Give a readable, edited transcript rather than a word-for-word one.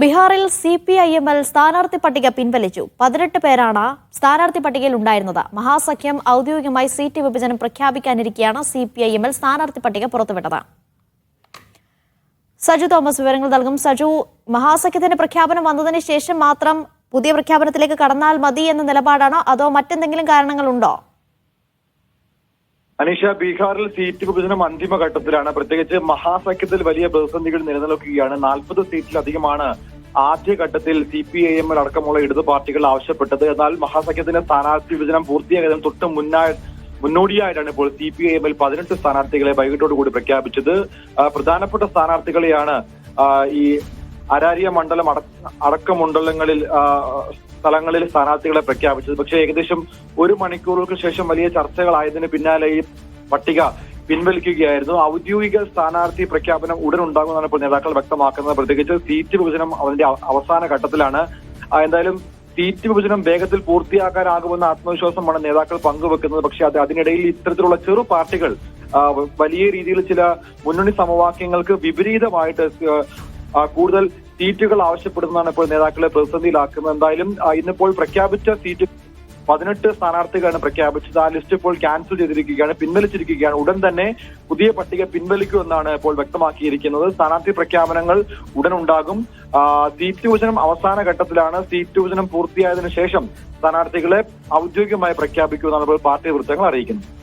ബീഹാറിൽ CPIML സ്ഥാനാർത്ഥി പട്ടിക പിൻവലിച്ചു. 18 പേരാണ് സ്ഥാനാർത്ഥി പട്ടികയിൽ ഉണ്ടായിരുന്നത്. മഹാസഖ്യം ഔദ്യോഗികമായി സീറ്റ് വിഭജനം പ്രഖ്യാപിക്കാനിരിക്കെയാണ് CPIML സ്ഥാനാർത്ഥി പട്ടിക പുറത്തുവിട്ടത്. സജു തോമസ് വിവരങ്ങൾ നൽകും. സജു, മഹാസഖ്യത്തിന്റെ പ്രഖ്യാപനം വന്നതിന് ശേഷം മാത്രം പുതിയ പ്രഖ്യാപനത്തിലേക്ക് കടന്നാൽ മതി എന്ന നിലപാടാണോ, അതോ മറ്റെന്തെങ്കിലും കാരണങ്ങളുണ്ടോ? അനീഷ, ബീഹാറിൽ സീറ്റ് വിഭജനം അന്തിമഘട്ടത്തിലാണ്. പ്രത്യേകിച്ച് മഹാസഖ്യത്തിൽ വലിയ പ്രതിസന്ധികൾ നിലനിൽക്കുകയാണ്. 40 സീറ്റിലധികമാണ് ആദ്യഘട്ടത്തിൽ CPIML അടക്കമുള്ള ഇടതു പാർട്ടികൾ ആവശ്യപ്പെട്ടത്. എന്നാൽ മഹാസഖ്യത്തിന്റെ സ്ഥാനാർത്ഥി വിഭജനം പൂർത്തിയായതിന് തൊട്ട് മുന്നോടിയായിട്ടാണ് ഇപ്പോൾ CPIML 18 സ്ഥാനാർത്ഥികളെ വൈകിട്ടോടുകൂടി പ്രഖ്യാപിച്ചത്. പ്രധാനപ്പെട്ട സ്ഥാനാർത്ഥികളെയാണ് ഈ അരാരിയ മണ്ഡലം അടക്കമണ്ഡലങ്ങളിൽ സ്ഥലങ്ങളിൽ സ്ഥാനാർത്ഥികളെ പ്രഖ്യാപിച്ചത്. പക്ഷേ ഏകദേശം 1 മണിക്കൂറുകൾക്ക് ശേഷം വലിയ ചർച്ചകളായതിന് പിന്നാലെ ഈ പട്ടിക പിൻവലിക്കുകയായിരുന്നു. ഔദ്യോഗിക സ്ഥാനാർത്ഥി പ്രഖ്യാപനം ഉടൻ ഉണ്ടാകുമെന്നാണ് ഇപ്പോൾ നേതാക്കൾ വ്യക്തമാക്കുന്നത്. പ്രത്യേകിച്ച് സീറ്റ് വിഭജനം അതിന്റെ അവസാന ഘട്ടത്തിലാണ്. എന്തായാലും സീറ്റ് വിഭജനം വേഗത്തിൽ പൂർത്തിയാക്കാനാകുമെന്ന ആത്മവിശ്വാസമാണ് നേതാക്കൾ പങ്കുവെക്കുന്നത്. പക്ഷേ അതിനിടയിൽ ഇത്തരത്തിലുള്ള ചെറു പാർട്ടികൾ വലിയ രീതിയിൽ ചില മുന്നണി സമവാക്യങ്ങൾക്ക് വിപരീതമായിട്ട് കൂടുതൽ സീറ്റുകൾ ആവശ്യപ്പെടുന്നതാണ് ഇപ്പോൾ നേതാക്കളെ പ്രതിസന്ധിയിലാക്കുന്നത്. എന്തായാലും ഇന്നിപ്പോൾ പ്രഖ്യാപിച്ച സീറ്റ് 18 സ്ഥാനാർത്ഥികളാണ് പ്രഖ്യാപിച്ചത്. ആ ലിസ്റ്റ് ഇപ്പോൾ ക്യാൻസൽ ചെയ്തിരിക്കുകയാണ്, പിൻവലിച്ചിരിക്കുകയാണ്. ഉടൻ തന്നെ പുതിയ പട്ടിക പിൻവലിക്കുമെന്നാണ് ഇപ്പോൾ വ്യക്തമാക്കിയിരിക്കുന്നത്. സ്ഥാനാർത്ഥി പ്രഖ്യാപനങ്ങൾ ഉടൻ ഉണ്ടാകും. സീറ്റ് വിഭജനം അവസാന ഘട്ടത്തിലാണ്. സീറ്റ് വിഭജനം പൂർത്തിയായതിനു ശേഷം സ്ഥാനാർത്ഥികളെ ഔദ്യോഗികമായി പ്രഖ്യാപിക്കുമെന്നാണ് ഇപ്പോൾ പാർട്ടി വൃത്തങ്ങൾ അറിയിക്കുന്നത്.